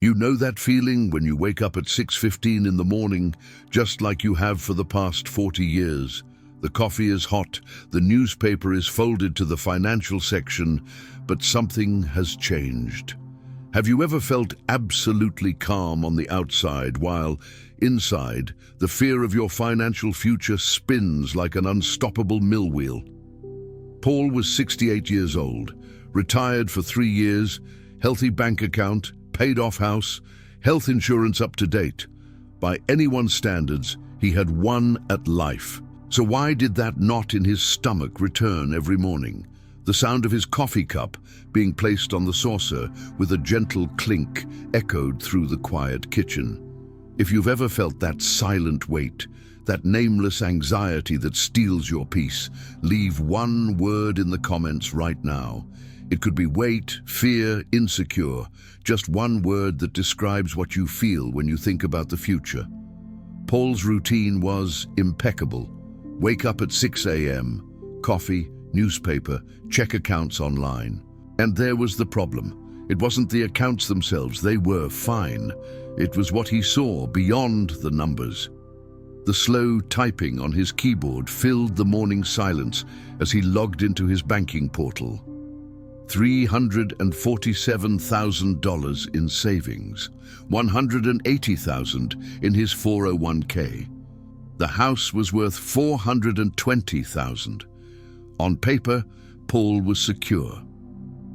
You know that feeling when you wake up at 6:15 in the morning, just like you have for the past 40 years. The coffee is hot, the newspaper is folded to the financial section, but something has changed. Have you ever felt absolutely calm on the outside while, inside, the fear of your financial future spins like an unstoppable mill wheel? Paul was 68 years old, retired for 3 years, healthy bank account, paid-off house, health insurance up to date. By anyone's standards, he had won at life. So why did that knot in his stomach return every morning? The sound of his coffee cup being placed on the saucer with a gentle clink echoed through the quiet kitchen. If you've ever felt that silent weight, that nameless anxiety that steals your peace, leave one word in the comments right now. It could be weight, fear, insecure, just one word that describes what you feel when you think about the future. Paul's routine was impeccable. Wake up at 6 a.m., coffee, newspaper, check accounts online. And there was the problem. It wasn't the accounts themselves, they were fine. It was what he saw beyond the numbers. The slow typing on his keyboard filled the morning silence as he logged into his banking portal. $347,000 in savings, $180,000 in his 401k. The house was worth $420,000. On paper, Paul was secure.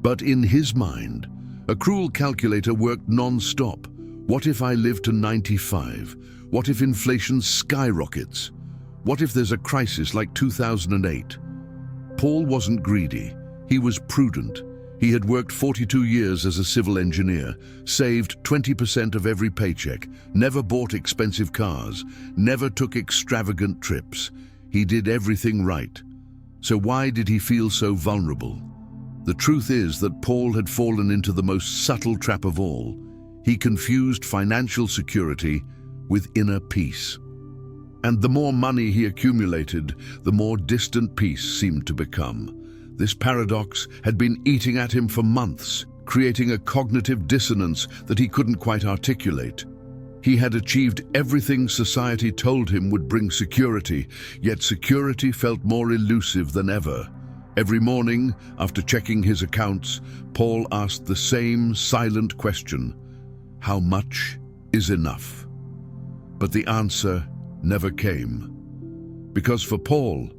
But in his mind, a cruel calculator worked non-stop. What if I live to 95? What if inflation skyrockets? What if there's a crisis like 2008? Paul wasn't greedy. He was prudent. He had worked 42 years as a civil engineer, saved 20% of every paycheck, never bought expensive cars, never took extravagant trips. He did everything right. So why did he feel so vulnerable? The truth is that Paul had fallen into the most subtle trap of all. He confused financial security with inner peace. And the more money he accumulated, the more distant peace seemed to become. This paradox had been eating at him for months, creating a cognitive dissonance that he couldn't quite articulate. He had achieved everything society told him would bring security, yet security felt more elusive than ever. Every morning, after checking his accounts, Paul asked the same silent question: how much is enough? But the answer never came. Because for Paul,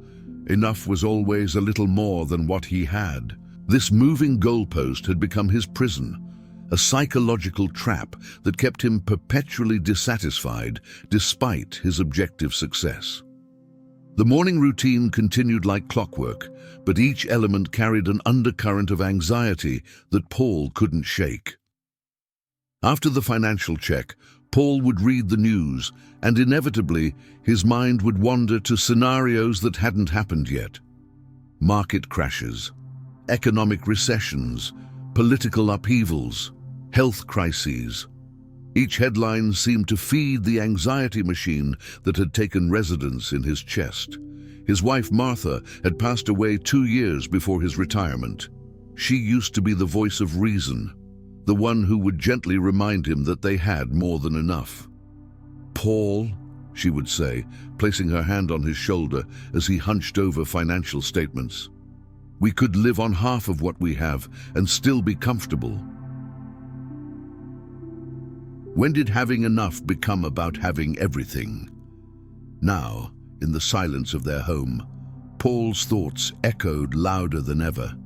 enough was always a little more than what he had. This moving goalpost had become his prison, a psychological trap that kept him perpetually dissatisfied despite his objective success. The morning routine continued like clockwork, but each element carried an undercurrent of anxiety that Paul couldn't shake. After the financial check, Paul would read the news, and inevitably, his mind would wander to scenarios that hadn't happened yet. Market crashes, economic recessions, political upheavals, health crises. Each headline seemed to feed the anxiety machine that had taken residence in his chest. His wife Martha had passed away 2 years before his retirement. She used to be the voice of reason, the one who would gently remind him that they had more than enough. "Paul," she would say, placing her hand on his shoulder as he hunched over financial statements, "we could live on half of what we have and still be comfortable." When did having enough become about having everything? Now, in the silence of their home, Paul's thoughts echoed louder than ever.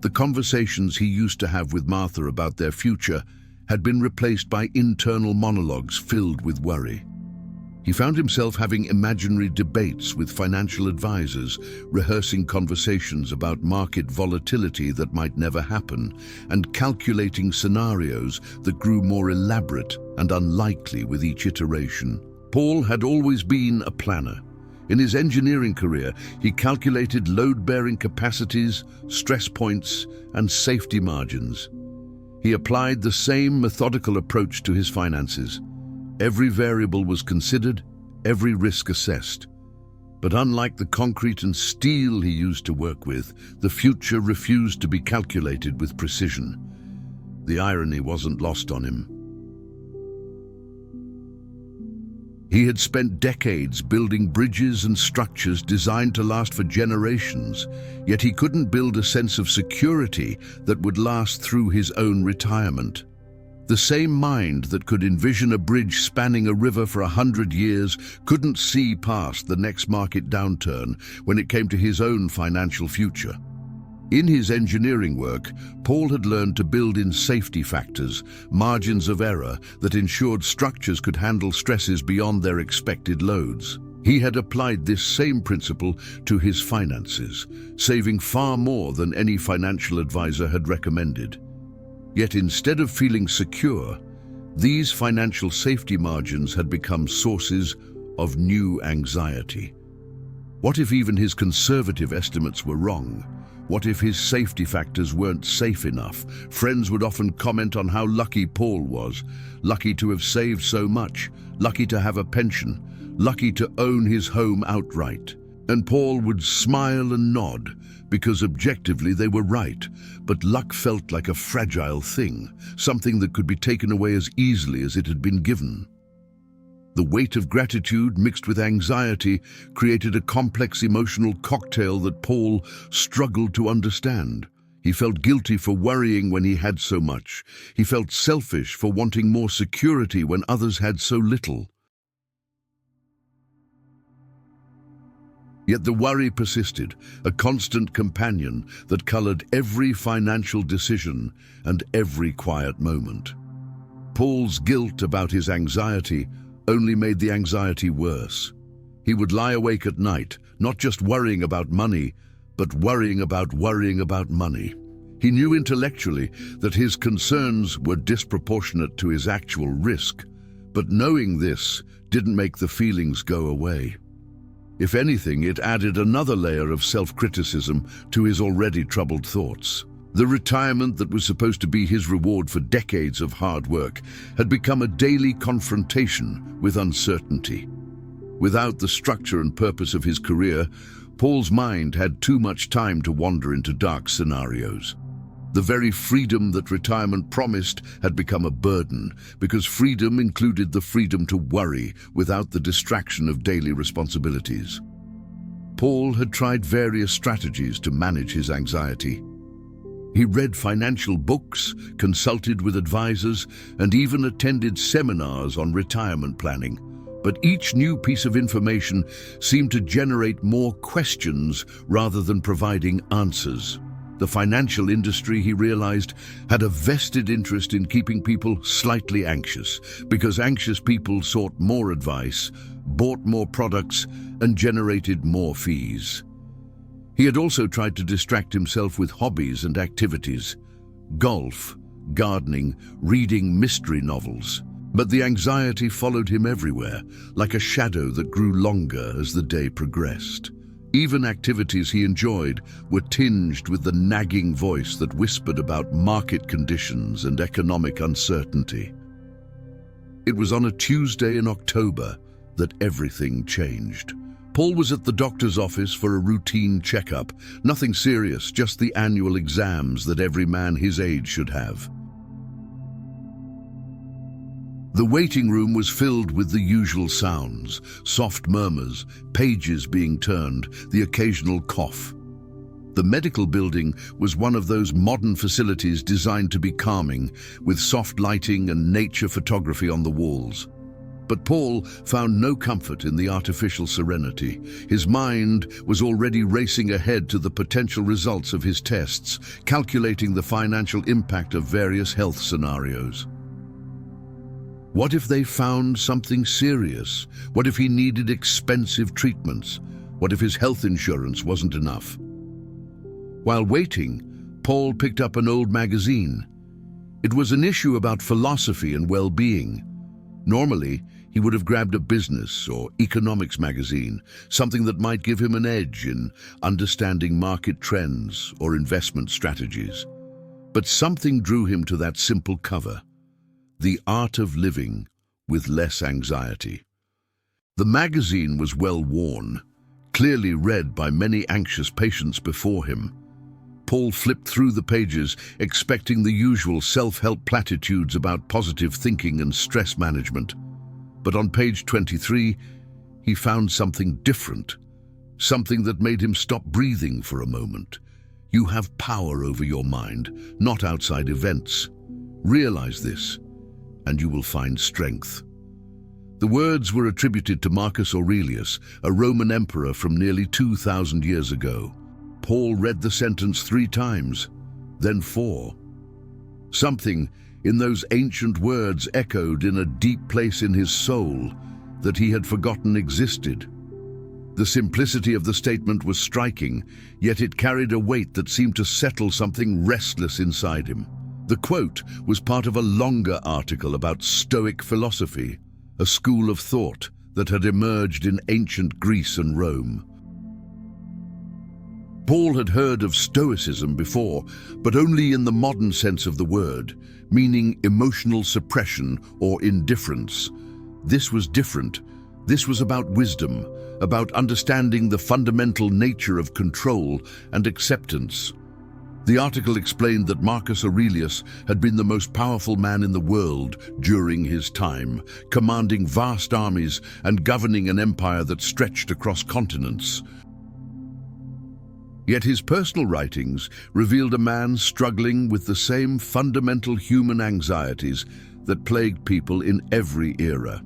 The conversations he used to have with Martha about their future had been replaced by internal monologues filled with worry. He found himself having imaginary debates with financial advisors, rehearsing conversations about market volatility that might never happen, and calculating scenarios that grew more elaborate and unlikely with each iteration. Paul had always been a planner. In his engineering career, he calculated load-bearing capacities, stress points, and safety margins. He applied the same methodical approach to his finances. Every variable was considered, every risk assessed. But unlike the concrete and steel he used to work with, the future refused to be calculated with precision. The irony wasn't lost on him. He had spent decades building bridges and structures designed to last for generations, yet he couldn't build a sense of security that would last through his own retirement. The same mind that could envision a bridge spanning a river for 100 years couldn't see past the next market downturn when it came to his own financial future. In his engineering work, Paul had learned to build in safety factors, margins of error that ensured structures could handle stresses beyond their expected loads. He had applied this same principle to his finances, saving far more than any financial advisor had recommended. Yet instead of feeling secure, these financial safety margins had become sources of new anxiety. What if even his conservative estimates were wrong? What if his safety factors weren't safe enough? Friends would often comment on how lucky Paul was, lucky to have saved so much, lucky to have a pension, lucky to own his home outright. And Paul would smile and nod, because objectively they were right, but luck felt like a fragile thing, something that could be taken away as easily as it had been given. The weight of gratitude mixed with anxiety created a complex emotional cocktail that Paul struggled to understand. He felt guilty for worrying when he had so much. He felt selfish for wanting more security when others had so little. Yet the worry persisted, a constant companion that colored every financial decision and every quiet moment. Paul's guilt about his anxiety only made the anxiety worse. He would lie awake at night, not just worrying about money, but worrying about money. He knew intellectually that his concerns were disproportionate to his actual risk, but knowing this didn't make the feelings go away. If anything, it added another layer of self-criticism to his already troubled thoughts. The retirement that was supposed to be his reward for decades of hard work had become a daily confrontation with uncertainty. Without the structure and purpose of his career, Paul's mind had too much time to wander into dark scenarios. The very freedom that retirement promised had become a burden, because freedom included the freedom to worry without the distraction of daily responsibilities. Paul had tried various strategies to manage his anxiety. He read financial books, consulted with advisors, and even attended seminars on retirement planning. But each new piece of information seemed to generate more questions rather than providing answers. The financial industry, he realized, had a vested interest in keeping people slightly anxious, because anxious people sought more advice, bought more products, and generated more fees. He had also tried to distract himself with hobbies and activities, golf, gardening, reading mystery novels. But the anxiety followed him everywhere, like a shadow that grew longer as the day progressed. Even activities he enjoyed were tinged with the nagging voice that whispered about market conditions and economic uncertainty. It was on a Tuesday in October that everything changed. Paul was at the doctor's office for a routine checkup. Nothing serious, just the annual exams that every man his age should have. The waiting room was filled with the usual sounds, soft murmurs, pages being turned, the occasional cough. The medical building was one of those modern facilities designed to be calming, with soft lighting and nature photography on the walls. But Paul found no comfort in the artificial serenity. His mind was already racing ahead to the potential results of his tests, calculating the financial impact of various health scenarios. What if they found something serious? What if he needed expensive treatments? What if his health insurance wasn't enough? While waiting, Paul picked up an old magazine. It was an issue about philosophy and well-being. Normally, he would have grabbed a business or economics magazine, something that might give him an edge in understanding market trends or investment strategies. But something drew him to that simple cover: The Art of Living with Less Anxiety. The magazine was well worn, clearly read by many anxious patients before him. Paul flipped through the pages, expecting the usual self-help platitudes about positive thinking and stress management. But on page 23, he found something different, something that made him stop breathing for a moment. You have power over your mind, not outside events. Realize this, and you will find strength. The words were attributed to Marcus Aurelius, a Roman emperor from nearly 2,000 years ago. Paul read the sentence 3 times, then 4. Something in those ancient words echoed in a deep place in his soul that he had forgotten existed. The simplicity of the statement was striking, yet it carried a weight that seemed to settle something restless inside him. The quote was part of a longer article about Stoic philosophy, a school of thought that had emerged in ancient Greece and Rome. Paul had heard of Stoicism before, but only in the modern sense of the word, meaning emotional suppression or indifference. This was different. This was about wisdom, about understanding the fundamental nature of control and acceptance. The article explained that Marcus Aurelius had been the most powerful man in the world during his time, commanding vast armies and governing an empire that stretched across continents. Yet his personal writings revealed a man struggling with the same fundamental human anxieties that plagued people in every era.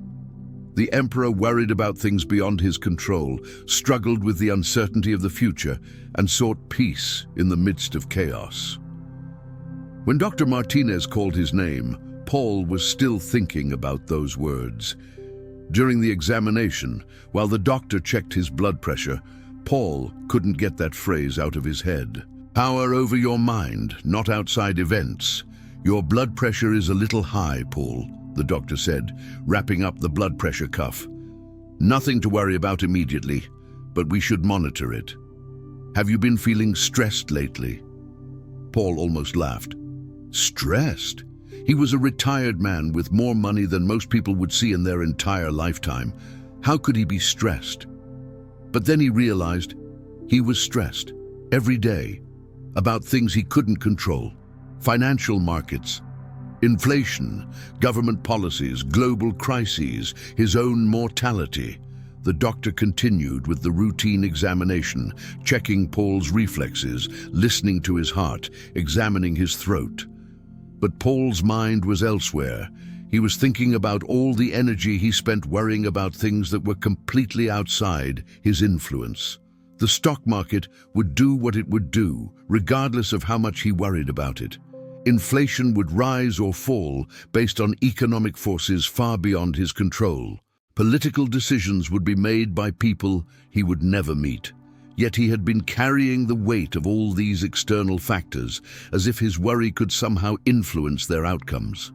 The emperor worried about things beyond his control, struggled with the uncertainty of the future, and sought peace in the midst of chaos. When Dr. Martinez called his name, Paul was still thinking about those words. During the examination, while the doctor checked his blood pressure, Paul couldn't get that phrase out of his head. Power over your mind, not outside events. Your blood pressure is a little high, Paul, the doctor said, wrapping up the blood pressure cuff. Nothing to worry about immediately, but we should monitor it. Have you been feeling stressed lately? Paul almost laughed. Stressed? He was a retired man with more money than most people would see in their entire lifetime. How could he be stressed? But then he realized he was stressed every day about things he couldn't control. Financial markets, inflation, government policies, global crises, his own mortality. The doctor continued with the routine examination, checking Paul's reflexes, listening to his heart, examining his throat. But Paul's mind was elsewhere. He was thinking about all the energy he spent worrying about things that were completely outside his influence. The stock market would do what it would do, regardless of how much he worried about it. Inflation would rise or fall based on economic forces far beyond his control. Political decisions would be made by people he would never meet. Yet he had been carrying the weight of all these external factors, as if his worry could somehow influence their outcomes.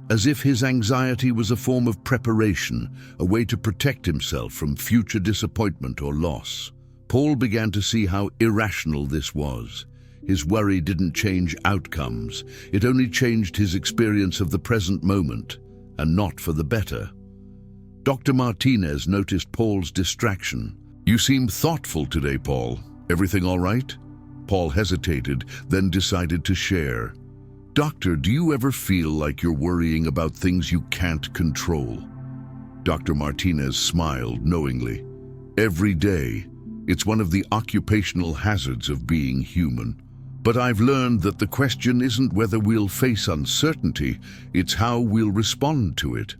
As if his anxiety was a form of preparation, a way to protect himself from future disappointment or loss. Paul began to see how irrational this was. His worry didn't change outcomes. It only changed his experience of the present moment, and not for the better. Dr. Martinez noticed Paul's distraction. You seem thoughtful today, Paul. Everything all right? Paul hesitated, then decided to share. Doctor, do you ever feel like you're worrying about things you can't control? Dr. Martinez smiled knowingly. Every day. It's one of the occupational hazards of being human. But I've learned that the question isn't whether we'll face uncertainty, it's how we'll respond to it.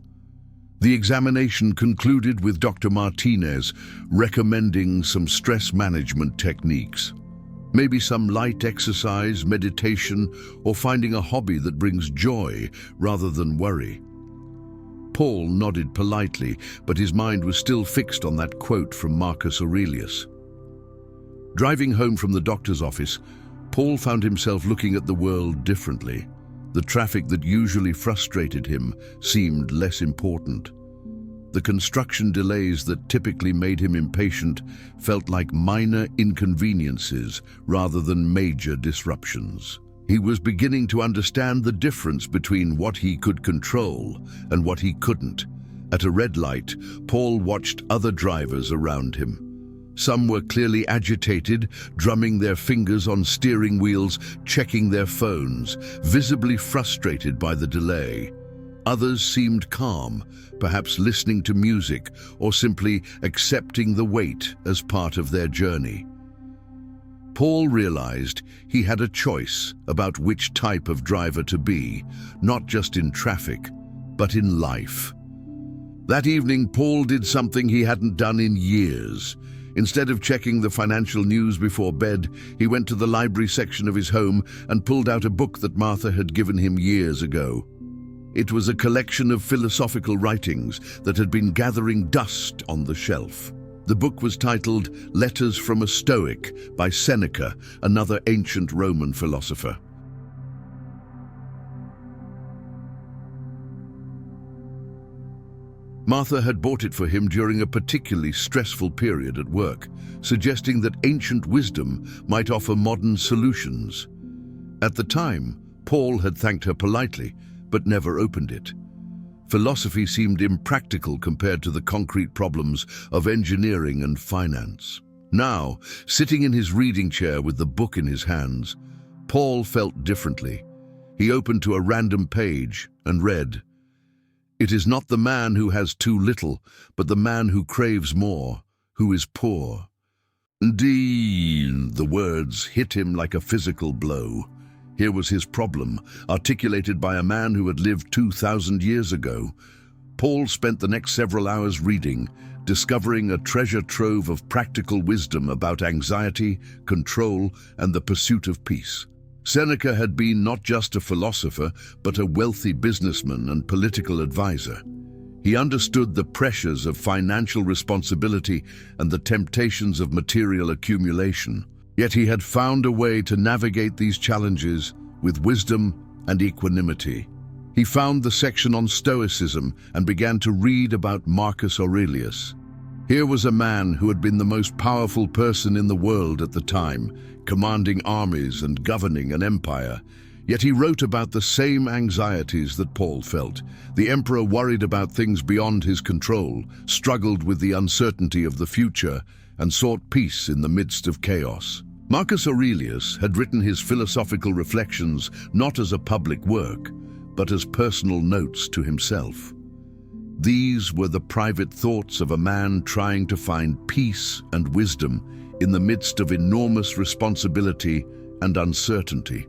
The examination concluded with Dr. Martinez recommending some stress management techniques. Maybe some light exercise, meditation, or finding a hobby that brings joy rather than worry. Paul nodded politely, but his mind was still fixed on that quote from Marcus Aurelius. Driving home from the doctor's office, Paul found himself looking at the world differently. The traffic that usually frustrated him seemed less important. The construction delays that typically made him impatient felt like minor inconveniences rather than major disruptions. He was beginning to understand the difference between what he could control and what he couldn't. At a red light, Paul watched other drivers around him. Some were clearly agitated, drumming their fingers on steering wheels, checking their phones, visibly frustrated by the delay. Others seemed calm, perhaps listening to music or simply accepting the wait as part of their journey. Paul realized he had a choice about which type of driver to be, not just in traffic, but in life. That evening, Paul did something he hadn't done in years. Instead of checking the financial news before bed, he went to the library section of his home and pulled out a book that Martha had given him years ago. It was a collection of philosophical writings that had been gathering dust on the shelf. The book was titled Letters from a Stoic by Seneca, another ancient Roman philosopher. Martha had bought it for him during a particularly stressful period at work, suggesting that ancient wisdom might offer modern solutions. At the time, Paul had thanked her politely, but never opened it. Philosophy seemed impractical compared to the concrete problems of engineering and finance. Now, sitting in his reading chair with the book in his hands, Paul felt differently. He opened to a random page and read, "It is not the man who has too little, but the man who craves more, who is poor." Indeed, the words hit him like a physical blow. Here was his problem, articulated by a man who had lived 2,000 years ago. Paul spent the next several hours reading, discovering a treasure trove of practical wisdom about anxiety, control, and the pursuit of peace. Seneca had been not just a philosopher, but a wealthy businessman and political advisor. He understood the pressures of financial responsibility and the temptations of material accumulation. Yet he had found a way to navigate these challenges with wisdom and equanimity. He found the section on Stoicism and began to read about Marcus Aurelius. Here was a man who had been the most powerful person in the world at the time, commanding armies and governing an empire. Yet he wrote about the same anxieties that Paul felt. The emperor worried about things beyond his control, struggled with the uncertainty of the future, and sought peace in the midst of chaos. Marcus Aurelius had written his philosophical reflections not as a public work, but as personal notes to himself. These were the private thoughts of a man trying to find peace and wisdom in the midst of enormous responsibility and uncertainty.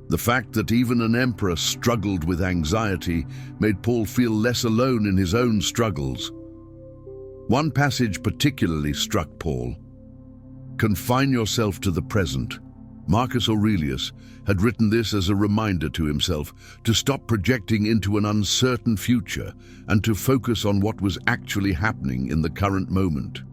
The fact that even an emperor struggled with anxiety made Paul feel less alone in his own struggles. One passage particularly struck Paul. "Confine yourself to the present." Marcus Aurelius had written this as a reminder to himself to stop projecting into an uncertain future and to focus on what was actually happening in the current moment.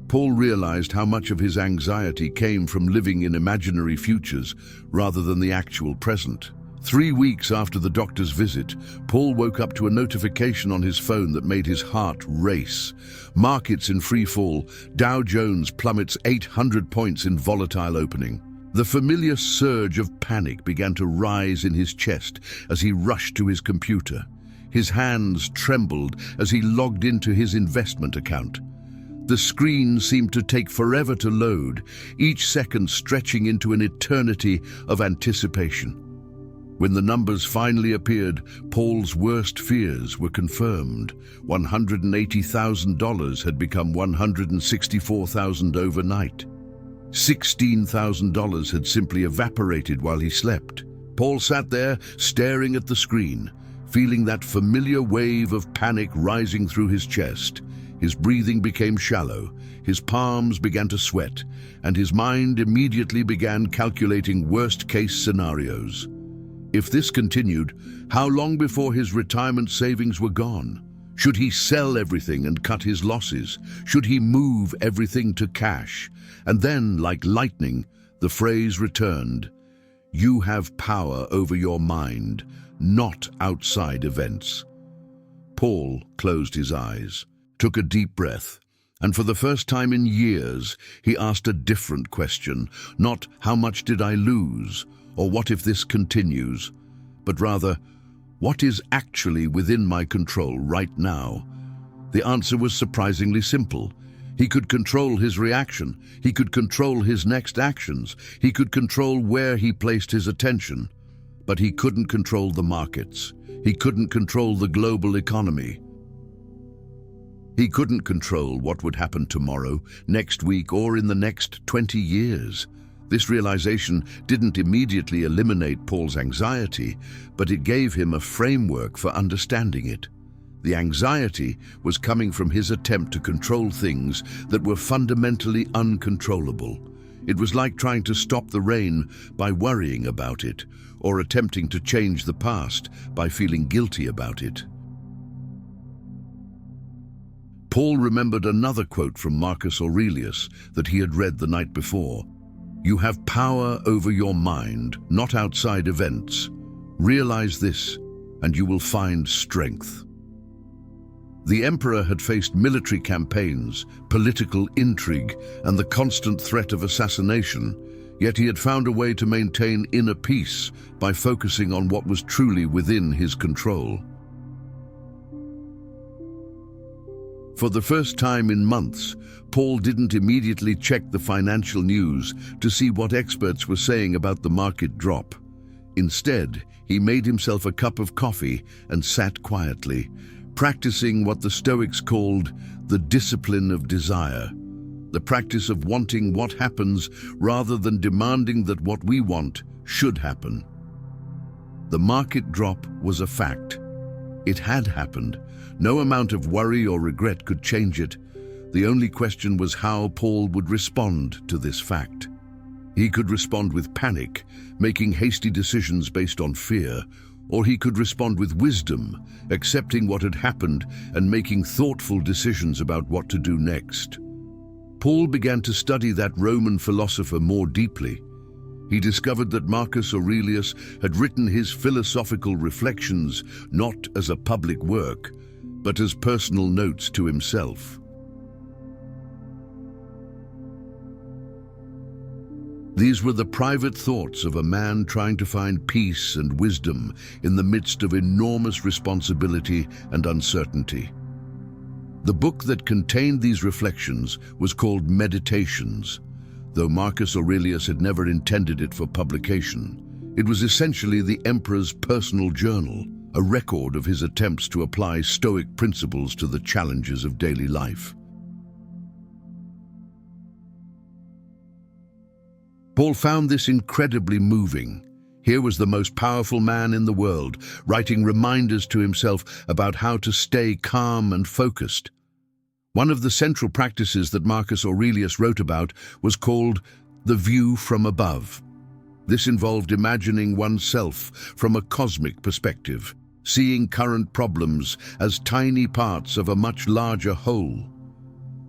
Paul realized how much of his anxiety came from living in imaginary futures rather than the actual present. 3 weeks after the doctor's visit, Paul woke up to a notification on his phone that made his heart race. Markets in free fall. Dow Jones plummets 800 points in volatile opening. The familiar surge of panic began to rise in his chest as he rushed to his computer. His hands trembled as he logged into his investment account. The screen seemed to take forever to load, each second stretching into an eternity of anticipation. When the numbers finally appeared, Paul's worst fears were confirmed. $180,000 had become $164,000 overnight. $16,000 had simply evaporated while he slept. Paul sat there, staring at the screen, feeling that familiar wave of panic rising through his chest. His breathing became shallow, his palms began to sweat, and his mind immediately began calculating worst-case scenarios. If this continued, how long before his retirement savings were gone? Should he sell everything and cut his losses? Should he move everything to cash? And then, like lightning, the phrase returned, "You have power over your mind, not outside events." Paul closed his eyes, took a deep breath, and for the first time in years, he asked a different question, not "How much did I lose?" or "What if this continues?" but rather, "What is actually within my control right now?" The answer was surprisingly simple. He could control his reaction. He could control his next actions. He could control where he placed his attention. But he couldn't control the markets. He couldn't control the global economy. He couldn't control what would happen tomorrow, next week, or in the next 20 years. This realization didn't immediately eliminate Paul's anxiety, but it gave him a framework for understanding it. The anxiety was coming from his attempt to control things that were fundamentally uncontrollable. It was like trying to stop the rain by worrying about it, or attempting to change the past by feeling guilty about it. Paul remembered another quote from Marcus Aurelius that he had read the night before. "You have power over your mind, not outside events. Realize this, and you will find strength." The emperor had faced military campaigns, political intrigue, and the constant threat of assassination, yet he had found a way to maintain inner peace by focusing on what was truly within his control. For the first time in months, Paul didn't immediately check the financial news to see what experts were saying about the market drop. Instead, he made himself a cup of coffee and sat quietly, practicing what the Stoics called the discipline of desire, the practice of wanting what happens rather than demanding that what we want should happen. The market drop was a fact. It had happened. No amount of worry or regret could change it. The only question was how Paul would respond to this fact. He could respond with panic, making hasty decisions based on fear, or he could respond with wisdom, accepting what had happened and making thoughtful decisions about what to do next. Paul began to study that Roman philosopher more deeply. He discovered that Marcus Aurelius had written his philosophical reflections not as a public work, but as personal notes to himself. These were the private thoughts of a man trying to find peace and wisdom in the midst of enormous responsibility and uncertainty. The book that contained these reflections was called Meditations. Though Marcus Aurelius had never intended it for publication, it was essentially the emperor's personal journal, a record of his attempts to apply Stoic principles to the challenges of daily life. Paul found this incredibly moving. Here was the most powerful man in the world, writing reminders to himself about how to stay calm and focused. One of the central practices that Marcus Aurelius wrote about was called the view from above. This involved imagining oneself from a cosmic perspective, seeing current problems as tiny parts of a much larger whole.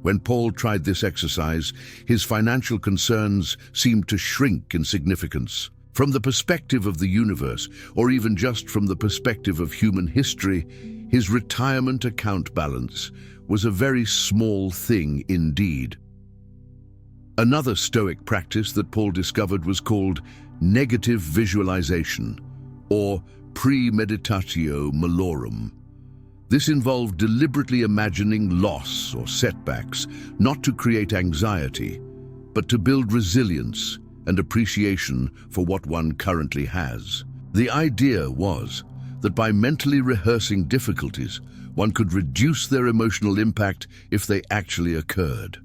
When Paul tried this exercise, his financial concerns seemed to shrink in significance. From the perspective of the universe, or even just from the perspective of human history, his retirement account balance was a very small thing indeed. Another Stoic practice that Paul discovered was called negative visualization, or premeditatio malorum. This involved deliberately imagining loss or setbacks, not to create anxiety, but to build resilience and appreciation for what one currently has. The idea was that by mentally rehearsing difficulties, one could reduce their emotional impact if they actually occurred.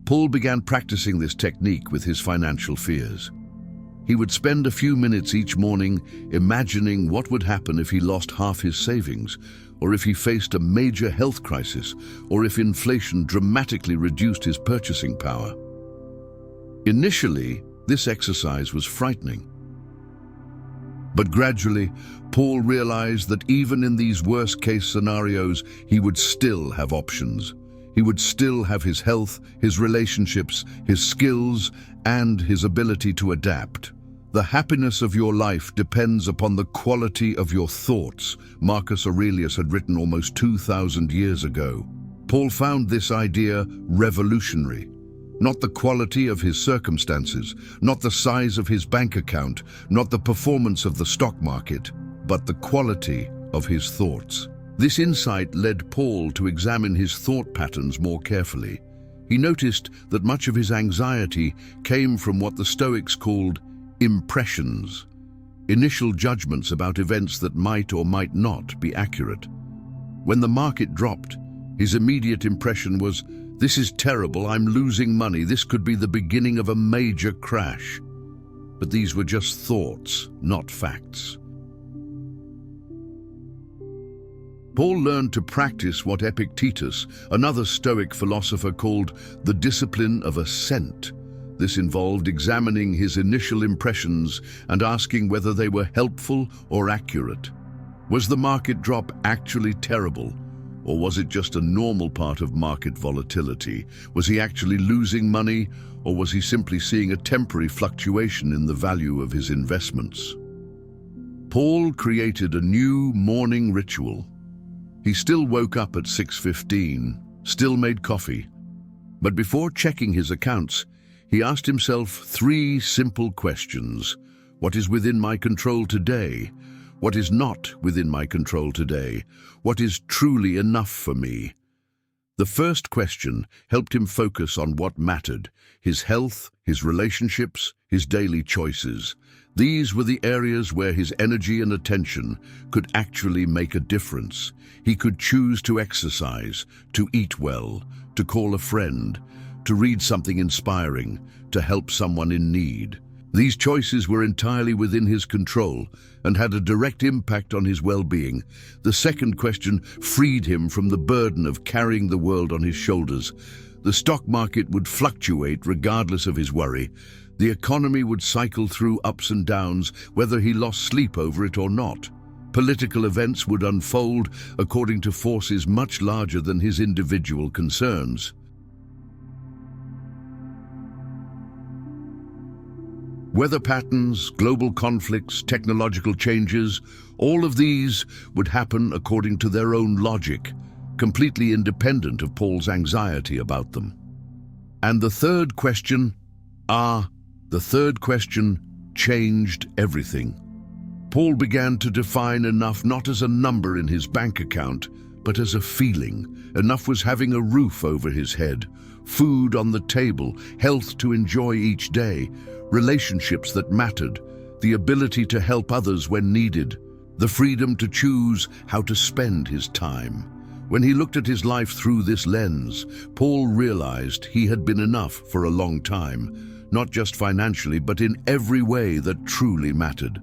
Paul began practicing this technique with his financial fears. He would spend a few minutes each morning imagining what would happen if he lost half his savings, or if he faced a major health crisis, or if inflation dramatically reduced his purchasing power. Initially, this exercise was frightening. But gradually, Paul realized that even in these worst-case scenarios, he would still have options. He would still have his health, his relationships, his skills, and his ability to adapt. The happiness of your life depends upon the quality of your thoughts, Marcus Aurelius had written almost 2,000 years ago. Paul found this idea revolutionary. Not the quality of his circumstances, not the size of his bank account, not the performance of the stock market, but the quality of his thoughts. This insight led Paul to examine his thought patterns more carefully. He noticed that much of his anxiety came from what the Stoics called impressions. initial judgments about events that might or might not be accurate. When the market dropped, his immediate impression was, "This is terrible, I'm losing money, this could be the beginning of a major crash." But these were just thoughts, not facts. Paul learned to practice what Epictetus, another Stoic philosopher, called the discipline of assent. This involved examining his initial impressions and asking whether they were helpful or accurate. Was the market drop actually terrible, or was it just a normal part of market volatility? Was he actually losing money, or was he simply seeing a temporary fluctuation in the value of his investments? Paul created a new morning ritual. He still woke up at 6:15, still made coffee. But before checking his accounts, he asked himself 3 simple questions. What is within my control today? What is not within my control today? What is truly enough for me? The first question helped him focus on what mattered: his health, his relationships, his daily choices. These were the areas where his energy and attention could actually make a difference. He could choose to exercise, to eat well, to call a friend, to read something inspiring, to help someone in need. These choices were entirely within his control and had a direct impact on his well-being. The second question freed him from the burden of carrying the world on his shoulders. The stock market would fluctuate regardless of his worry. The economy would cycle through ups and downs, whether he lost sleep over it or not. Political events would unfold according to forces much larger than his individual concerns. Weather patterns, global conflicts, technological changes, all of these would happen according to their own logic, completely independent of Paul's anxiety about them. And the third question changed everything. Paul began to define enough not as a number in his bank account, but as a feeling. Enough was having a roof over his head, food on the table, health to enjoy each day, relationships that mattered, the ability to help others when needed, the freedom to choose how to spend his time. When he looked at his life through this lens, Paul realized he had been enough for a long time, not just financially, but in every way that truly mattered.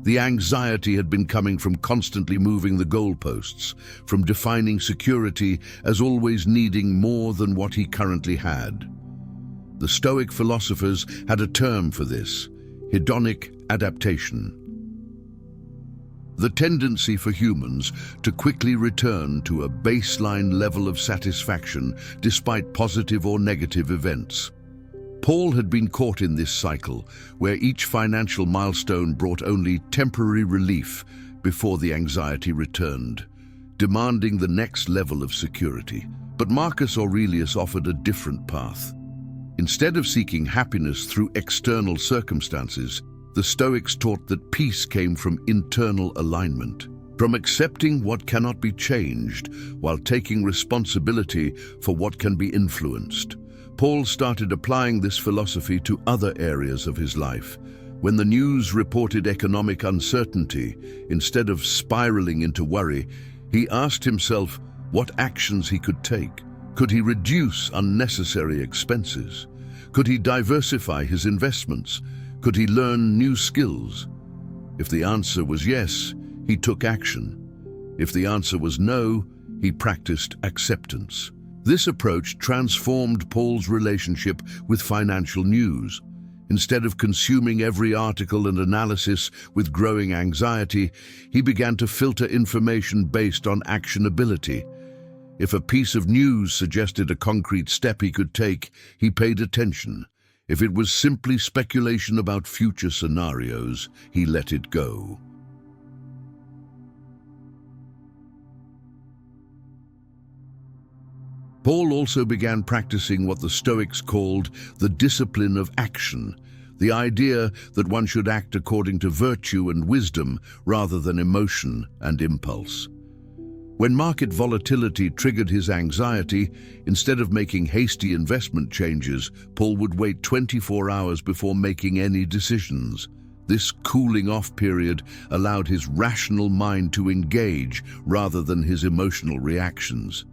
The anxiety had been coming from constantly moving the goalposts, from defining security as always needing more than what he currently had. The Stoic philosophers had a term for this: hedonic adaptation. The tendency for humans to quickly return to a baseline level of satisfaction despite positive or negative events. Paul had been caught in this cycle, where each financial milestone brought only temporary relief before the anxiety returned, demanding the next level of security. But Marcus Aurelius offered a different path. Instead of seeking happiness through external circumstances, the Stoics taught that peace came from internal alignment, from accepting what cannot be changed while taking responsibility for what can be influenced. Paul started applying this philosophy to other areas of his life. When the news reported economic uncertainty, instead of spiraling into worry, he asked himself what actions he could take. Could he reduce unnecessary expenses? Could he diversify his investments? Could he learn new skills? If the answer was yes, he took action. If the answer was no, he practiced acceptance. This approach transformed Paul's relationship with financial news. Instead of consuming every article and analysis with growing anxiety, he began to filter information based on actionability. If a piece of news suggested a concrete step he could take, he paid attention. If it was simply speculation about future scenarios, he let it go. Paul also began practicing what the Stoics called the discipline of action, the idea that one should act according to virtue and wisdom rather than emotion and impulse. When market volatility triggered his anxiety, instead of making hasty investment changes, Paul would wait 24 hours before making any decisions. This cooling-off period allowed his rational mind to engage rather than his emotional reactions.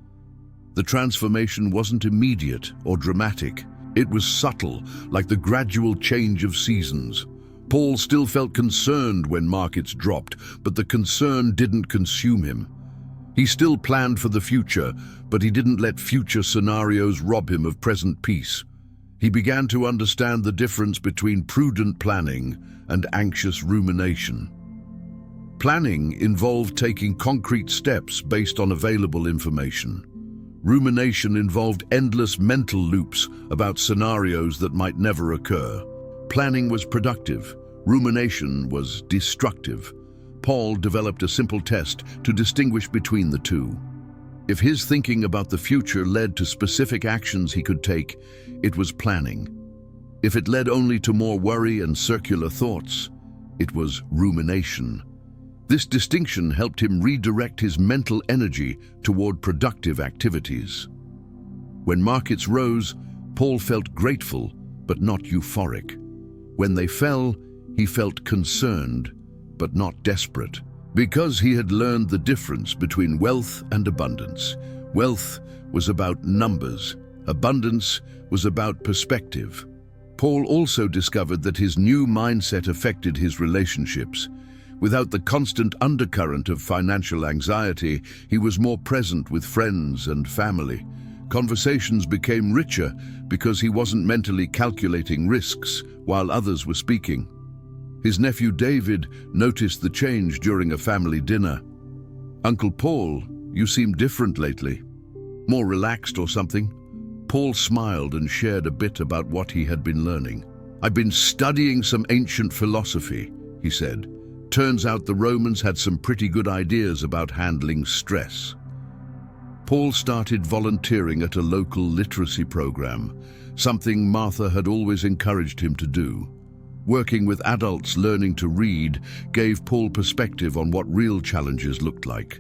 The transformation wasn't immediate or dramatic. It was subtle, like the gradual change of seasons. Paul still felt concerned when markets dropped, but the concern didn't consume him. He still planned for the future, but he didn't let future scenarios rob him of present peace. He began to understand the difference between prudent planning and anxious rumination. Planning involved taking concrete steps based on available information. Rumination involved endless mental loops about scenarios that might never occur. Planning was productive. Rumination was destructive. Paul developed a simple test to distinguish between the two. If his thinking about the future led to specific actions he could take, it was planning. If it led only to more worry and circular thoughts, it was rumination. This distinction helped him redirect his mental energy toward productive activities. When markets rose, Paul felt grateful, but not euphoric. When they fell, he felt concerned, but not desperate. Because he had learned the difference between wealth and abundance. Wealth was about numbers. Abundance was about perspective. Paul also discovered that his new mindset affected his relationships. Without the constant undercurrent of financial anxiety, he was more present with friends and family. Conversations became richer because he wasn't mentally calculating risks while others were speaking. His nephew David noticed the change during a family dinner. "Uncle Paul, you seem different lately. More relaxed or something?" Paul smiled and shared a bit about what he had been learning. "I've been studying some ancient philosophy," he said. "Turns out the Romans had some pretty good ideas about handling stress." Paul started volunteering at a local literacy program, something Martha had always encouraged him to do. Working with adults learning to read gave Paul perspective on what real challenges looked like.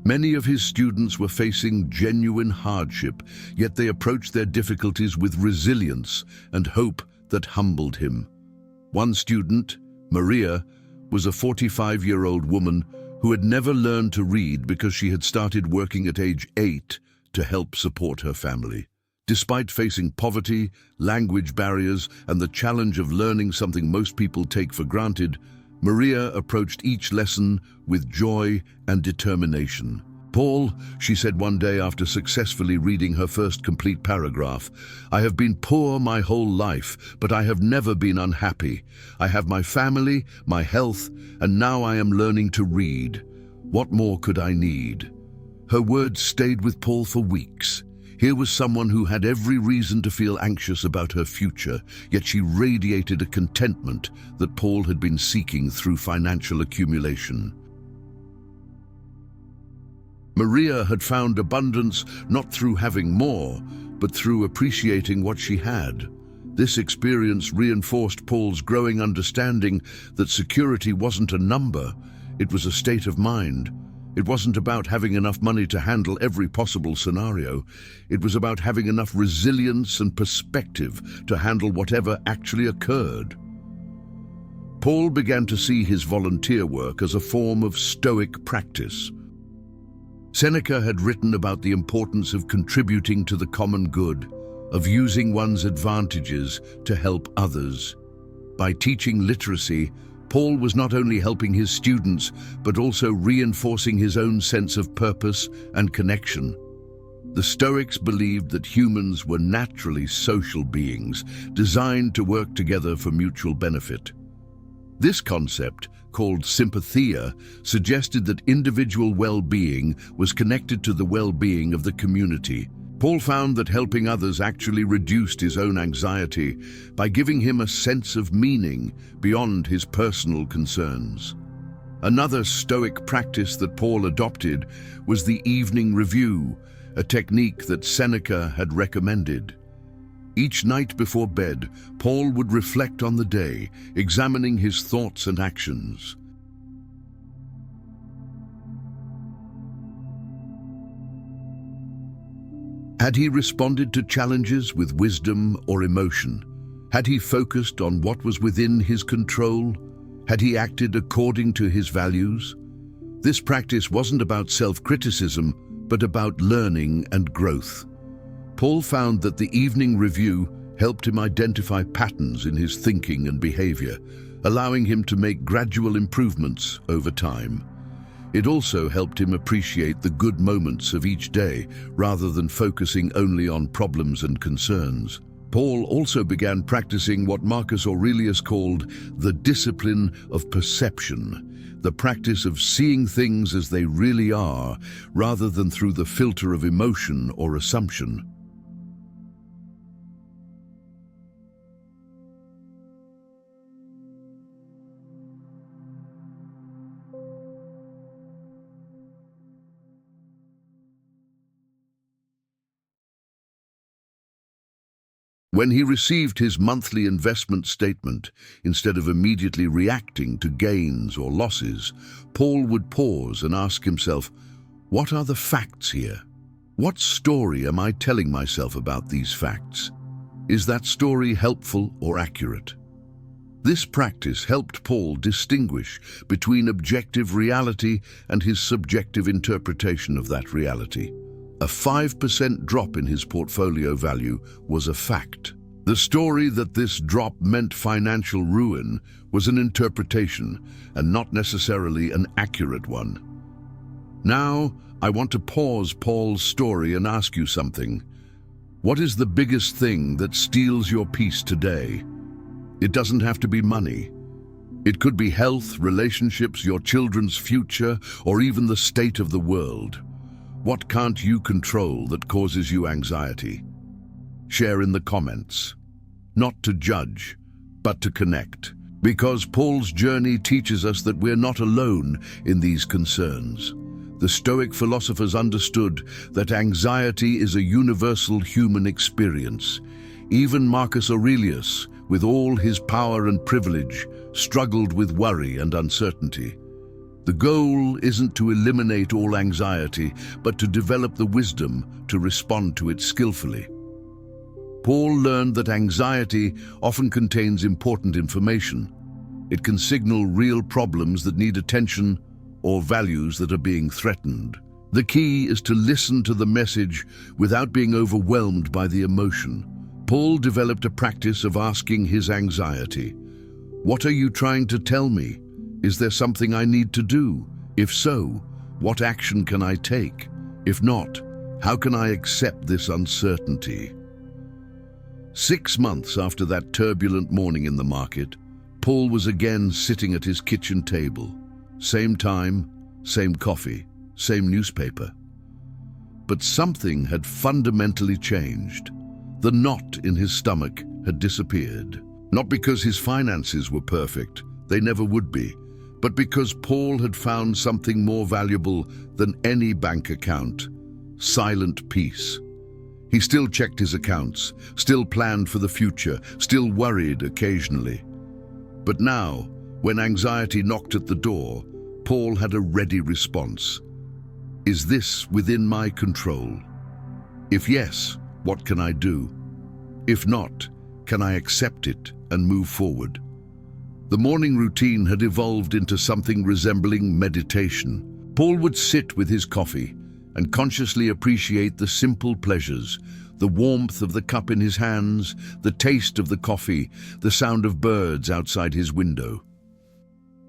Many of his students were facing genuine hardship, yet they approached their difficulties with resilience and hope that humbled him. One student, Maria, was a 45-year-old woman who had never learned to read because she had started working at age 8 to help support her family. Despite facing poverty, language barriers, and the challenge of learning something most people take for granted, Maria approached each lesson with joy and determination. "Paul," she said one day after successfully reading her first complete paragraph, "I have been poor my whole life, but I have never been unhappy. I have my family, my health, and now I am learning to read. What more could I need?" Her words stayed with Paul for weeks. Here was someone who had every reason to feel anxious about her future, yet she radiated a contentment that Paul had been seeking through financial accumulation. Maria had found abundance not through having more, but through appreciating what she had. This experience reinforced Paul's growing understanding that security wasn't a number, it was a state of mind. It wasn't about having enough money to handle every possible scenario. It was about having enough resilience and perspective to handle whatever actually occurred. Paul began to see his volunteer work as a form of stoic practice. Seneca had written about the importance of contributing to the common good, of using one's advantages to help others. By teaching literacy, Paul was not only helping his students, but also reinforcing his own sense of purpose and connection. The Stoics believed that humans were naturally social beings, designed to work together for mutual benefit. This concept, called sympathia, suggested that individual well-being was connected to the well-being of the community. Paul found that helping others actually reduced his own anxiety by giving him a sense of meaning beyond his personal concerns. Another Stoic practice that Paul adopted was the evening review, a technique that Seneca had recommended. Each night before bed, Paul would reflect on the day, examining his thoughts and actions. Had he responded to challenges with wisdom or emotion? Had he focused on what was within his control? Had he acted according to his values? This practice wasn't about self-criticism, but about learning and growth. Paul found that the evening review helped him identify patterns in his thinking and behavior, allowing him to make gradual improvements over time. It also helped him appreciate the good moments of each day, rather than focusing only on problems and concerns. Paul also began practicing what Marcus Aurelius called the discipline of perception, the practice of seeing things as they really are, rather than through the filter of emotion or assumption. When he received his monthly investment statement, instead of immediately reacting to gains or losses, Paul would pause and ask himself, what are the facts here? What story am I telling myself about these facts? Is that story helpful or accurate? This practice helped Paul distinguish between objective reality and his subjective interpretation of that reality. A 5% drop in his portfolio value was a fact. The story that this drop meant financial ruin was an interpretation and not necessarily an accurate one. Now, I want to pause Paul's story and ask you something. What is the biggest thing that steals your peace today? It doesn't have to be money. It could be health, relationships, your children's future, or even the state of the world. What can't you control that causes you anxiety? Share in the comments. Not to judge, but to connect. Because Paul's journey teaches us that we're not alone in these concerns. The Stoic philosophers understood that anxiety is a universal human experience. Even Marcus Aurelius, with all his power and privilege, struggled with worry and uncertainty. The goal isn't to eliminate all anxiety, but to develop the wisdom to respond to it skillfully. Paul learned that anxiety often contains important information. It can signal real problems that need attention or values that are being threatened. The key is to listen to the message without being overwhelmed by the emotion. Paul developed a practice of asking his anxiety, "What are you trying to tell me? Is there something I need to do? If so, what action can I take? If not, how can I accept this uncertainty?" 6 months after that turbulent morning in the market, Paul was again sitting at his kitchen table. Same time, same coffee, same newspaper. But something had fundamentally changed. The knot in his stomach had disappeared. Not because his finances were perfect, they never would be, but because Paul had found something more valuable than any bank account: silent peace. He still checked his accounts, still planned for the future, still worried occasionally. But now, when anxiety knocked at the door, Paul had a ready response. Is this within my control? If yes, what can I do? If not, can I accept it and move forward? The morning routine had evolved into something resembling meditation. Paul would sit with his coffee and consciously appreciate the simple pleasures, the warmth of the cup in his hands, the taste of the coffee, the sound of birds outside his window.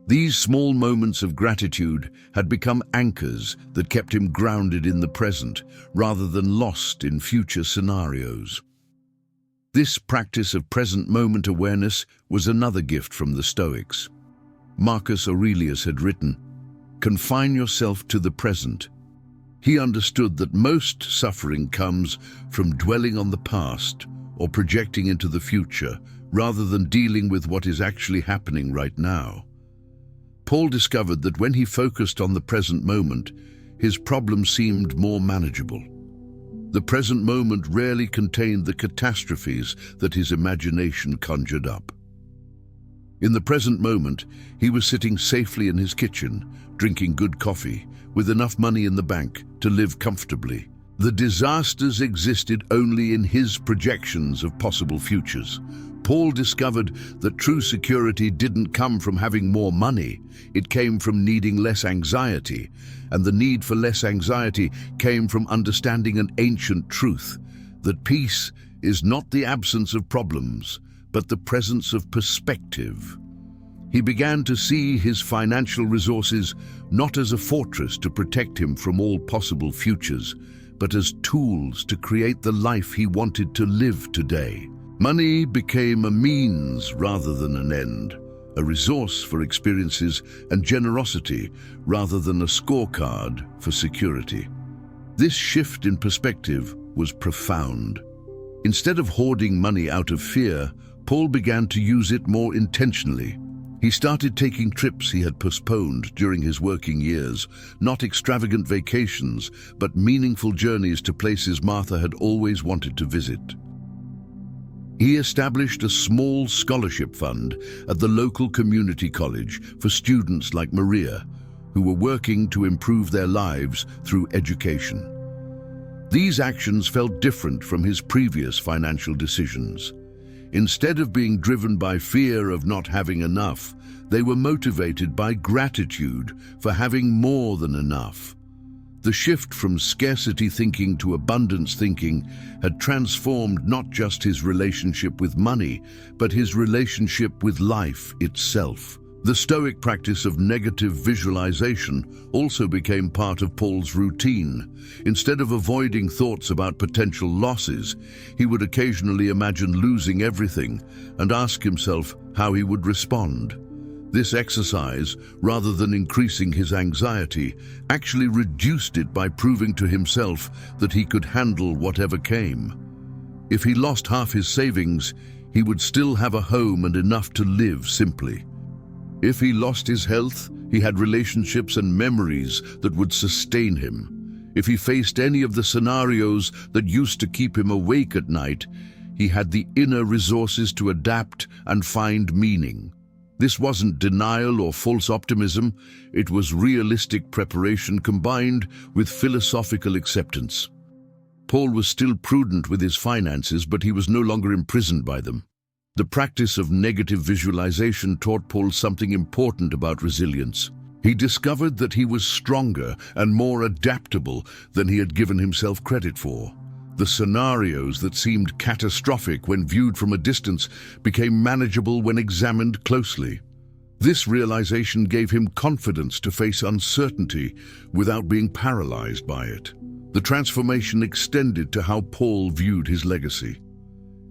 These small moments of gratitude had become anchors that kept him grounded in the present, rather than lost in future scenarios. This practice of present moment awareness was another gift from the Stoics. Marcus Aurelius had written, "Confine yourself to the present." He understood that most suffering comes from dwelling on the past or projecting into the future, rather than dealing with what is actually happening right now. Paul discovered that when he focused on the present moment, his problems seemed more manageable. The present moment rarely contained the catastrophes that his imagination conjured up. In the present moment, he was sitting safely in his kitchen, drinking good coffee, with enough money in the bank to live comfortably. The disasters existed only in his projections of possible futures. Paul discovered that true security didn't come from having more money. It came from needing less anxiety, and the need for less anxiety came from understanding an ancient truth, that peace is not the absence of problems, but the presence of perspective. He began to see his financial resources not as a fortress to protect him from all possible futures, but as tools to create the life he wanted to live today. Money became a means rather than an end, a resource for experiences and generosity rather than a scorecard for security. This shift in perspective was profound. Instead of hoarding money out of fear, Paul began to use it more intentionally. He started taking trips he had postponed during his working years, not extravagant vacations, but meaningful journeys to places Martha had always wanted to visit. He established a small scholarship fund at the local community college for students like Maria, who were working to improve their lives through education. These actions felt different from his previous financial decisions. Instead of being driven by fear of not having enough, they were motivated by gratitude for having more than enough. The shift from scarcity thinking to abundance thinking had transformed not just his relationship with money, but his relationship with life itself. The Stoic practice of negative visualization also became part of Paul's routine. Instead of avoiding thoughts about potential losses, he would occasionally imagine losing everything and ask himself how he would respond. This exercise, rather than increasing his anxiety, actually reduced it by proving to himself that he could handle whatever came. If he lost half his savings, he would still have a home and enough to live simply. If he lost his health, he had relationships and memories that would sustain him. If he faced any of the scenarios that used to keep him awake at night, he had the inner resources to adapt and find meaning. This wasn't denial or false optimism, it was realistic preparation combined with philosophical acceptance. Paul was still prudent with his finances, but he was no longer imprisoned by them. The practice of negative visualization taught Paul something important about resilience. He discovered that he was stronger and more adaptable than he had given himself credit for. The scenarios that seemed catastrophic when viewed from a distance became manageable when examined closely. This realization gave him confidence to face uncertainty without being paralyzed by it. The transformation extended to how Paul viewed his legacy.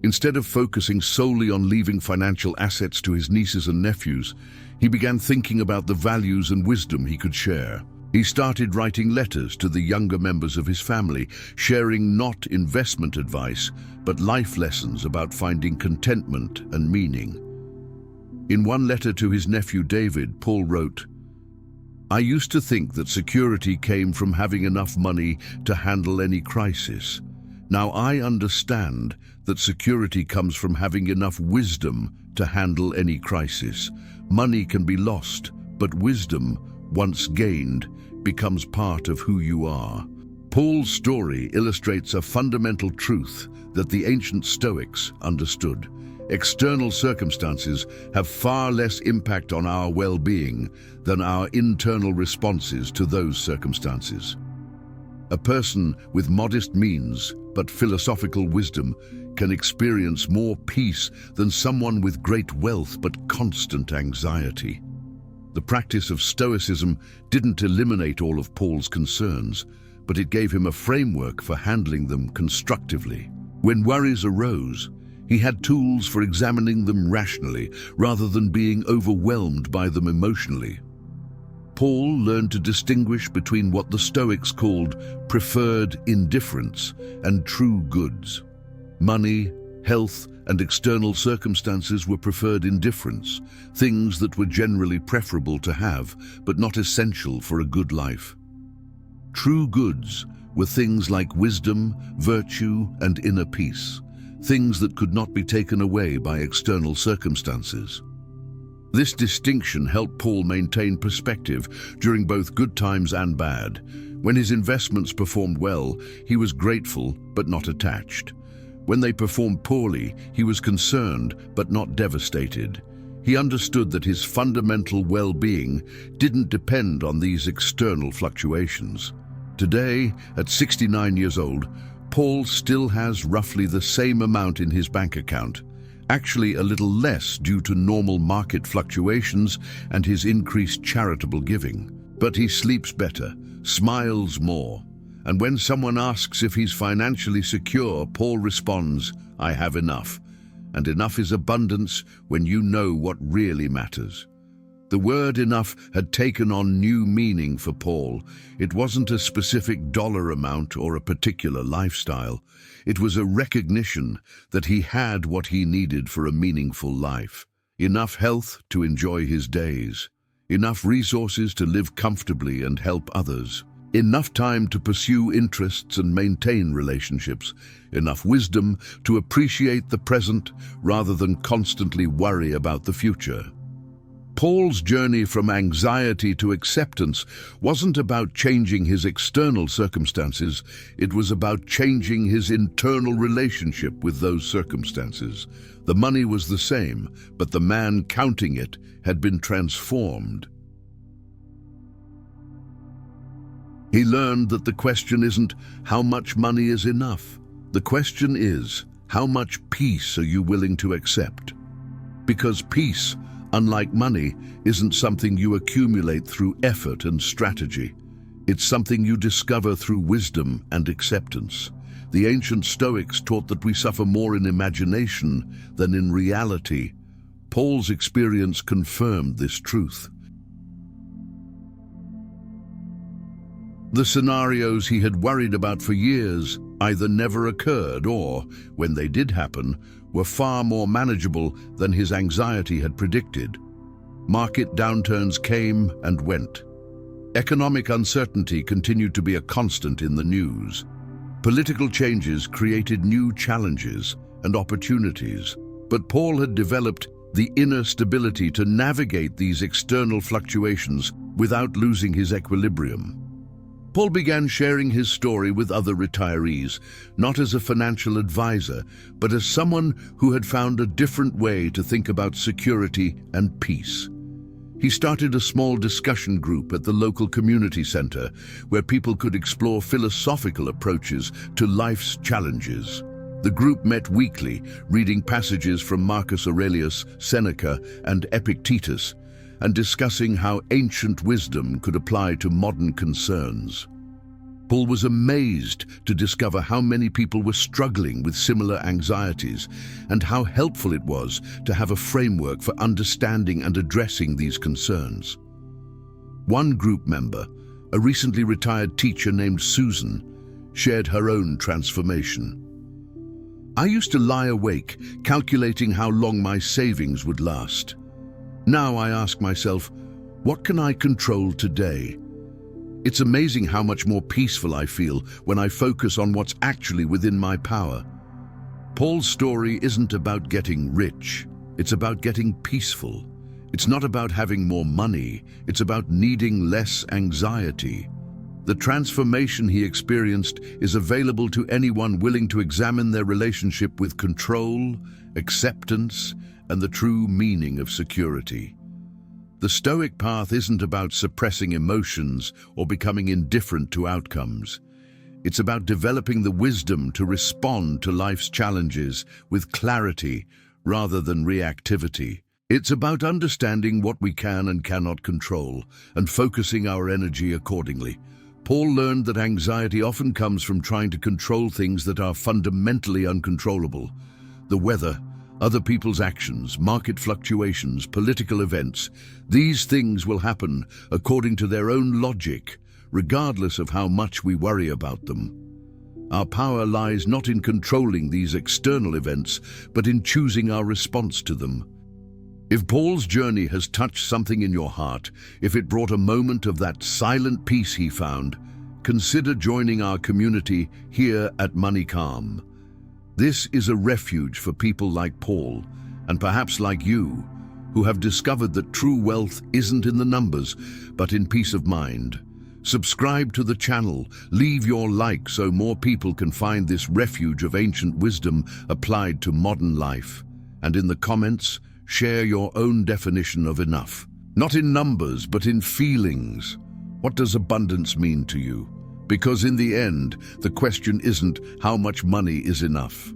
Instead of focusing solely on leaving financial assets to his nieces and nephews, he began thinking about the values and wisdom he could share. He started writing letters to the younger members of his family, sharing not investment advice, but life lessons about finding contentment and meaning. In one letter to his nephew David, Paul wrote, "I used to think that security came from having enough money to handle any crisis. Now I understand that security comes from having enough wisdom to handle any crisis. Money can be lost, but wisdom, once gained, becomes part of who you are." Paul's story illustrates a fundamental truth that the ancient Stoics understood. External circumstances have far less impact on our well-being than our internal responses to those circumstances. A person with modest means but philosophical wisdom can experience more peace than someone with great wealth but constant anxiety. The practice of Stoicism didn't eliminate all of Paul's concerns, but it gave him a framework for handling them constructively. When worries arose, he had tools for examining them rationally rather than being overwhelmed by them emotionally. Paul learned to distinguish between what the Stoics called preferred indifference and true goods. Money, health, and external circumstances were preferred indifference, things that were generally preferable to have, but not essential for a good life. True goods were things like wisdom, virtue, and inner peace, things that could not be taken away by external circumstances. This distinction helped Paul maintain perspective during both good times and bad. When his investments performed well, he was grateful but not attached. When they performed poorly, he was concerned but not devastated. He understood that his fundamental well-being didn't depend on these external fluctuations. Today, at 69 years old, Paul still has roughly the same amount in his bank account, actually a little less due to normal market fluctuations and his increased charitable giving. But he sleeps better, smiles more, and when someone asks if he's financially secure, Paul responds, "I have enough." And enough is abundance when you know what really matters. The word enough had taken on new meaning for Paul. It wasn't a specific dollar amount or a particular lifestyle. It was a recognition that he had what he needed for a meaningful life. Enough health to enjoy his days. Enough resources to live comfortably and help others. Enough time to pursue interests and maintain relationships. Enough wisdom to appreciate the present rather than constantly worry about the future. Paul's journey from anxiety to acceptance wasn't about changing his external circumstances, it was about changing his internal relationship with those circumstances. The money was the same, but the man counting it had been transformed. He learned that the question isn't how much money is enough. The question is, how much peace are you willing to accept? Because peace, unlike money, isn't something you accumulate through effort and strategy. It's something you discover through wisdom and acceptance. The ancient Stoics taught that we suffer more in imagination than in reality. Paul's experience confirmed this truth. The scenarios he had worried about for years either never occurred or, when they did happen, were far more manageable than his anxiety had predicted. Market downturns came and went. Economic uncertainty continued to be a constant in the news. Political changes created new challenges and opportunities, but Paul had developed the inner stability to navigate these external fluctuations without losing his equilibrium. Paul began sharing his story with other retirees, not as a financial advisor, but as someone who had found a different way to think about security and peace. He started a small discussion group at the local community center where people could explore philosophical approaches to life's challenges. The group met weekly, reading passages from Marcus Aurelius, Seneca, and Epictetus, and discussing how ancient wisdom could apply to modern concerns. Paul was amazed to discover how many people were struggling with similar anxieties and how helpful it was to have a framework for understanding and addressing these concerns. One group member, a recently retired teacher named Susan, shared her own transformation. "I used to lie awake, calculating how long my savings would last. Now I ask myself, what can I control today? It's amazing how much more peaceful I feel when I focus on what's actually within my power." Paul's story isn't about getting rich, it's about getting peaceful. It's not about having more money, it's about needing less anxiety. The transformation he experienced is available to anyone willing to examine their relationship with control, acceptance, and the true meaning of security. The Stoic path isn't about suppressing emotions or becoming indifferent to outcomes. It's about developing the wisdom to respond to life's challenges with clarity rather than reactivity. It's about understanding what we can and cannot control and focusing our energy accordingly. Paul learned that anxiety often comes from trying to control things that are fundamentally uncontrollable. The weather, other people's actions, market fluctuations, political events. These things will happen according to their own logic, regardless of how much we worry about them. Our power lies not in controlling these external events, but in choosing our response to them. If Paul's journey has touched something in your heart, if it brought a moment of that silent peace he found, consider joining our community here at Money Calm. This is a refuge for people like Paul, and perhaps like you, who have discovered that true wealth isn't in the numbers, but in peace of mind. Subscribe to the channel, leave your like so more people can find this refuge of ancient wisdom applied to modern life. And in the comments, share your own definition of enough. Not in numbers, but in feelings. What does abundance mean to you? Because in the end, the question isn't how much money is enough.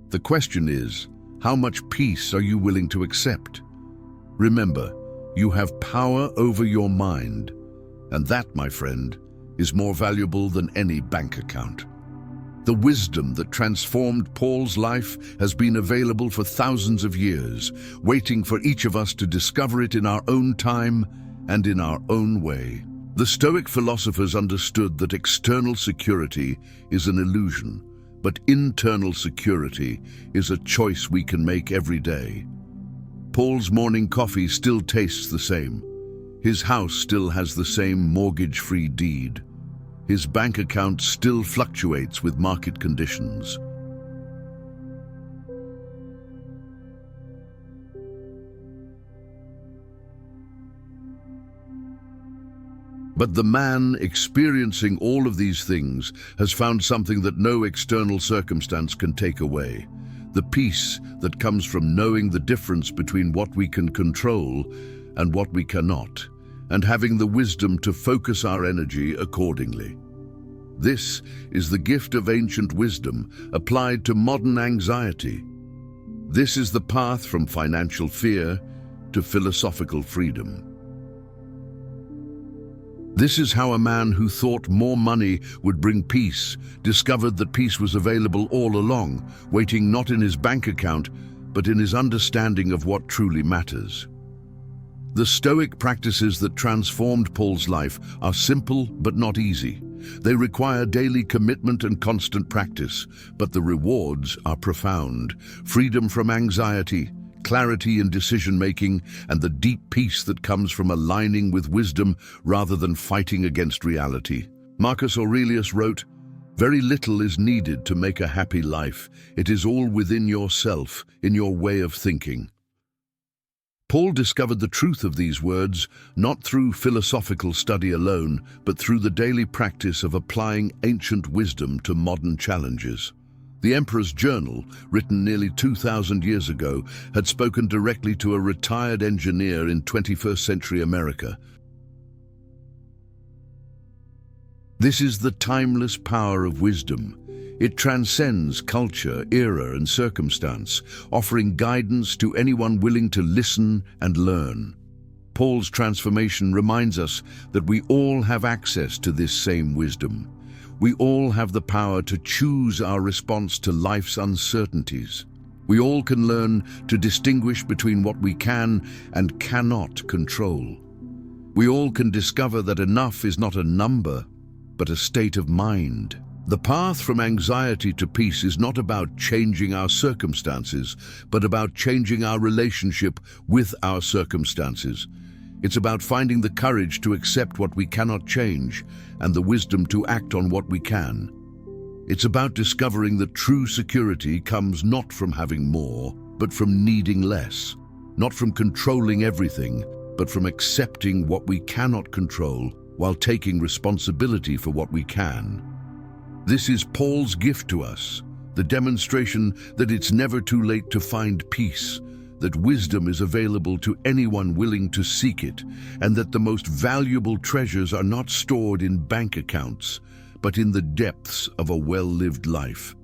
The question is, how much peace are you willing to accept? Remember, you have power over your mind, and that, my friend, is more valuable than any bank account. The wisdom that transformed Paul's life has been available for thousands of years, waiting for each of us to discover it in our own time and in our own way. The Stoic philosophers understood that external security is an illusion, but internal security is a choice we can make every day. Paul's morning coffee still tastes the same. His house still has the same mortgage-free deed. His bank account still fluctuates with market conditions. But the man experiencing all of these things has found something that no external circumstance can take away. The peace that comes from knowing the difference between what we can control and what we cannot, and having the wisdom to focus our energy accordingly. This is the gift of ancient wisdom applied to modern anxiety. This is the path from financial fear to philosophical freedom. This is how a man who thought more money would bring peace discovered that peace was available all along, waiting not in his bank account, but in his understanding of what truly matters. The Stoic practices that transformed Paul's life are simple but not easy. They require daily commitment and constant practice, but the rewards are profound. Freedom from anxiety, clarity in decision-making, and the deep peace that comes from aligning with wisdom rather than fighting against reality. Marcus Aurelius wrote, "Very little is needed to make a happy life. It is all within yourself, in your way of thinking." Paul discovered the truth of these words not through philosophical study alone, but through the daily practice of applying ancient wisdom to modern challenges. The Emperor's Journal, written nearly 2,000 years ago, had spoken directly to a retired engineer in 21st century America. This is the timeless power of wisdom. It transcends culture, era, and circumstance, offering guidance to anyone willing to listen and learn. Paul's transformation reminds us that we all have access to this same wisdom. We all have the power to choose our response to life's uncertainties. We all can learn to distinguish between what we can and cannot control. We all can discover that enough is not a number, but a state of mind. The path from anxiety to peace is not about changing our circumstances, but about changing our relationship with our circumstances. It's about finding the courage to accept what we cannot change and the wisdom to act on what we can. It's about discovering that true security comes not from having more, but from needing less. Not from controlling everything, but from accepting what we cannot control while taking responsibility for what we can. This is Paul's gift to us, the demonstration that it's never too late to find peace, that wisdom is available to anyone willing to seek it, and that the most valuable treasures are not stored in bank accounts, but in the depths of a well-lived life.